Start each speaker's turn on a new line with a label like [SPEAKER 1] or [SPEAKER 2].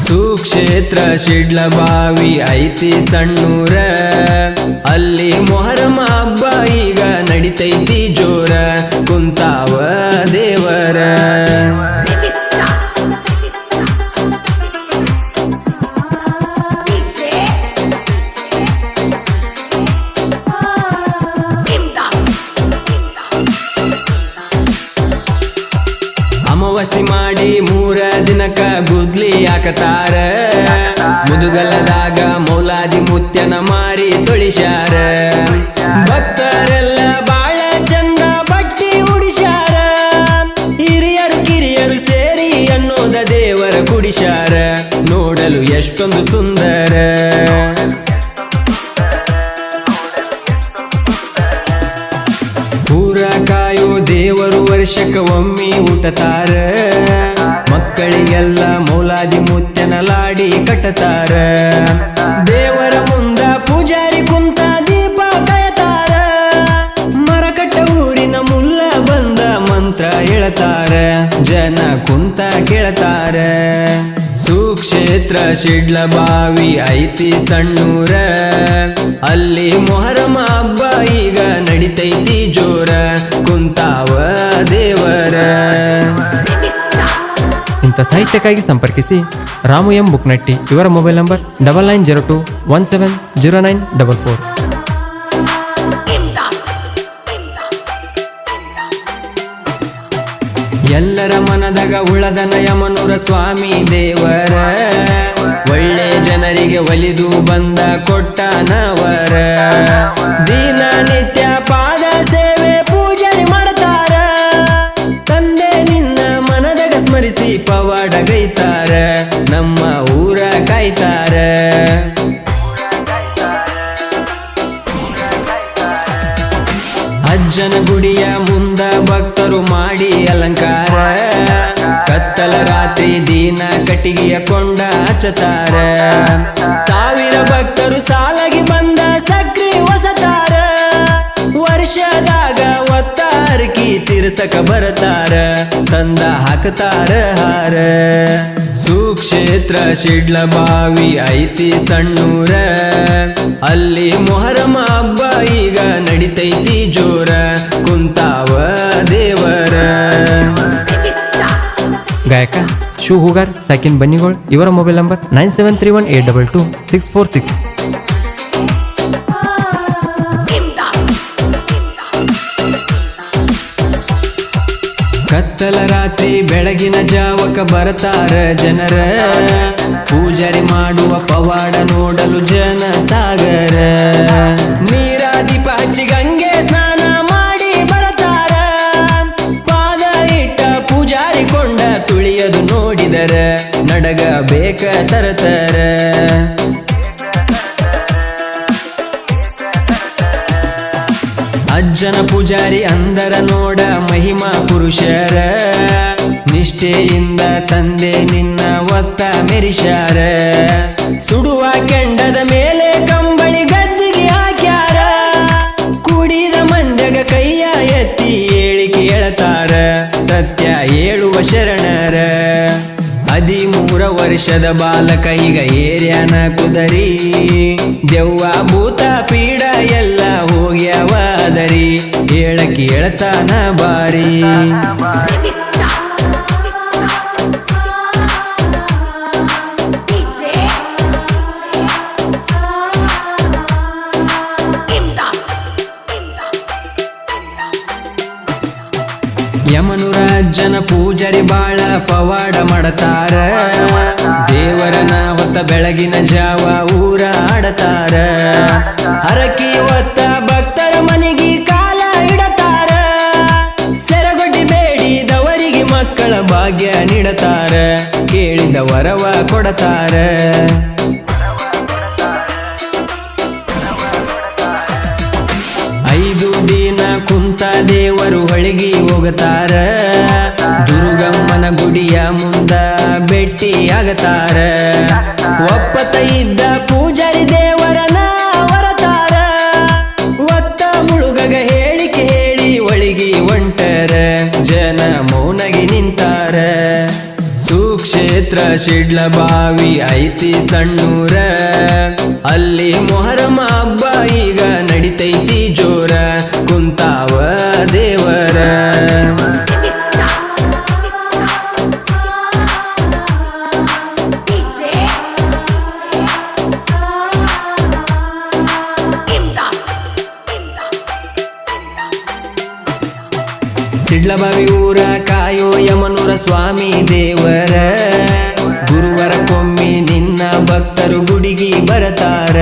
[SPEAKER 1] ಸುಕ್ಷೇತ್ರ ಶಿಡ್ಲಬಾವಿ ಐತಿ ಸಣ್ಣೂರ, ಅಲ್ಲಿ ಮೊಹರಂ ಹಬ್ಬ ಈಗ ನಡಿತೈತಿ ಜೋರ, ಕುಂತಾವ ದೇವರ. ಅಮಾವಾಸ್ಯೆ ಮಾಡಿ 3 ದಿನಕ್ಕ ಗುದ್ಲಿ ಹಾಕತಾರ, ಮುದುಗಲದಾಗ ಮೌಲಾದಿ ಮುತ್ಯನ ಮಾರಿ ತೊಳಿಸ್ಯಾರ. ಭಕ್ತರೆಲ್ಲ ಬಾಳ ಚಂದ ಬಟ್ಟಿ ಉಡಿಸ್ಯಾರ, ಹಿರಿಯರು ಕಿರಿಯರು ಸೇರಿ ಅನ್ನೋದ ದೇವರ ಕುಡಿಸ್ಯಾರ, ನೋಡಲು ಎಷ್ಟೊಂದು ಸುಂದರ. ಪೂರ ಕಾಯೋ ದೇವರು ವರ್ಷಕ್ಕ ಒಮ್ಮೆ ಊಟತಾರ, ಮಕ್ಕಳಿಗೆಲ್ಲ ಮೌಲಾದಿ ಮುತ್ಯನ ಲಾಡಿ ಕಟ್ಟತಾರ. ದೇವರ ಮುಂದ ಪೂಜಾರಿ ಕುಂತ ದೀಪ ಕಾಯತಾರ, ಮರಕಟ್ಟ ಊರಿನ ಮುಲ್ಲ ಬಂದ ಮಂತ್ರ ಹೇಳ್ತಾರ, ಜನ ಕುಂತ ಕೇಳ್ತಾರ. ಸುಕ್ಷೇತ್ರ ಶಿಡ್ಲಬಾವಿ ಐತಿ ಸಣ್ಣೂರ, ಅಲ್ಲಿ ಮೊಹರಂ ಹಬ್ಬ ಈಗ ನಡಿತೈತಿ ಜೋರ, ಕುಂತಾವ ದೇವರ.
[SPEAKER 2] ಇಂಥ ಸಾಹಿತ್ಯಕ್ಕಾಗಿ ಸಂಪರ್ಕಿಸಿ ರಾಮು ಎಂ ಬುಕ್ನಟ್ಟಿ. ಇವರ ಮೊಬೈಲ್ ನಂಬರ್ 9902170944.
[SPEAKER 1] ಎಲ್ಲರ ಮನದಾಗ ಉಳದನ ಯಮನೂರ ಸ್ವಾಮಿ ದೇವರ, ಒಳ್ಳೆ ಜನರಿಗೆ ಒಲಿದು ಬಂದ ಕೊಟ್ಟನವರ. ದಿನನಿತ್ಯ ಪಾದ ಸೇವೆ ಪೂಜೆ ಮಾಡ್ತಾರ, ತಂದೆ ನಿನ್ನ ಮನದಾಗ ಸ್ಮರಿಸಿ ಪವಾಡ ಗೈತಾರ, ನಮ್ಮ ಊರ ಕಾಯ್ತಾರ. ಅಜ್ಜನ ಗುಡಿಯ ಮುಂದ ಭಕ್ತರು ಮಾಡಿ ಅಲಂಕಾರ, ಕತ್ತಲ ರಾತ್ರಿ ದಿನ ಕಟ್ಟಿಗೆಯ ಕೊಂಡ ಹಚ್ಚತಾರ. 1000 ಭಕ್ತರು ಸಾಲಾಗಿ ಬಂದ ಸಕ್ರಿ ಹೊಸತಾರ, ವರ್ಷದಾಗ ಒತ್ತಾರಕಿ ತೀರ್ಸಕ ಬರತಾರ, ತಂದ ಹಾಕತಾರ ಹಾರ. ಸುಕ್ಷೇತ್ರ ಶಿಡ್ಲಬಾವಿ ಐತಿ ಸಣ್ಣೂರ, ಅಲ್ಲಿ ಮೊಹರಂ ಹಬ್ಬ ಈಗ ನಡಿತೈತಿ ಜೋರ, ಕುಂತಾವ ದೇವರ.
[SPEAKER 2] ಗಾಯಕ ಶಿವ ಹೂಗಾರ್, ಸಾಕಿನ್ ಬನ್ನಿಗೋಳ್. ಇವರ ಮೊಬೈಲ್ ನಂಬರ್ 9731822646.
[SPEAKER 1] ಕತ್ತಲ ರಾತ್ರಿ ಬೆಳಗಿನ ಜಾವಕ ಬರತಾರ ಜನರ, ಪೂಜಾರಿ ಮಾಡುವ ಪವಾಡ ನೋಡಲು ಜನ ಸಾಗರ. ನೀರ ದೀಪ ಹಚ್ಚಿ ಗಂಗೆ ಸ್ನಾನ ಮಾಡಿ ಬರತಾರ, ಪಾದ ಇಟ್ಟ ಪೂಜಾರಿ ಕೊಂಡ ತುಳಿಯದು ನೋಡಿದರ, ನಡಗ ಬೇಕ ತರತರ. ಅಜ್ಜನ ಪೂಜಾರಿ ಅಂದರ ನೋಡ ಮಹಿಮಾ ಪುರುಷರ, ನಿಷ್ಠೆಯಿಂದ ತಂದೆ ನಿನ್ನ ಒತ್ತ ಮೆರಿಸ್ಯಾರ. ಸುಡುವ ಕೆಂಡದ ಮೇಲೆ ಕಂಬಳಿ ಗದ್ದಿಗೆ ಹಾಕ್ಯಾರ, ಕುಡಿದ ಮಂದ್ಯಗ ಕೈಯ ಎತ್ತಿ ಹೇಳಿಕೆ ಹೇಳ್ತಾರ, ಸತ್ಯ ಹೇಳುವ ಶರಣರ. 13 ವರ್ಷದ ಬಾಲಕ ಈಗ ಏರ್ಯಾನ ಕುದರಿ, ದೆವ್ವ ಭೂತ ಪೀಡ ಎಲ್ಲ ಹೋಗ್ಯಾವ ಅದರಿ, ಹೇಳಕ್ಕೆ ಹೇಳ್ತಾನ ಬಾರಿ. ಯಮನೂರ ಅಜ್ಜನ ಪೂಜಾರಿ ಬಾಳ ಪವಾಡ ಮಾಡತಾರ, ದೇವರನ ಹೊತ್ತ ಬೆಳಗಿನ ಜಾವ ಊರ ಆಡತಾರ. ಹರಕಿ ಹೊತ್ತ ಭಕ್ತರ ಮನೆಗೆ ಕಾಲ ಇಡತಾರ, ಸೆರಗೊಡ್ಡಿ ಬೇಡಿದವರಿಗೆ ಮಕ್ಕಳ ಭಾಗ್ಯ ನೀಡತಾರ, ಕೇಳಿದ ವರವ ಕೊಡತಾರ. 5 ದಿನ ಕುಂತ ದೇವರು ಹೊಳಗಿ ಹೋಗತಾರ, ದುರ್ಗಮ್ಮನ ಗುಡಿಯ ಮುಂದ ಭೇಟಿ ಆಗತಾರ. ಒಪ್ಪತ ಇದ್ದ ಪೂಜಾರಿ ದೇವರನ ಹೊರತಾರ, ಒತ್ತ ಮುಳುಗಗ ಹೇಳಿಕೆ ಹೇಳಿ ಒಳಗಿ ಒಂಟರ, ಜನ ಮೌನಗಿ ನಿಂತಾರ. ಸುಕ್ಷೇತ್ರ ಕ್ಷೇತ್ರ ಶಿಡ್ಲಬಾವಿ ಐತಿ ಸಣ್ಣೂರ, ಅಲ್ಲಿ ಮೊಹರಮ ಹಬ್ಬ ಈಗ ನಡಿತೈತಿ ಜೋರ, ಕುಂತಾವ ದೇವರ. ಸಿಡ್ಲಬಾವಿ ಊರ ಕಾಯೋ ಯಮನೂರ ಸ್ವಾಮಿ ದೇವರ, ಗುರುವರ ಕೊಮ್ಮಿ ನಿನ್ನ ಭಕ್ತರು ಗುಡಿಗಿ ಬರತಾರ.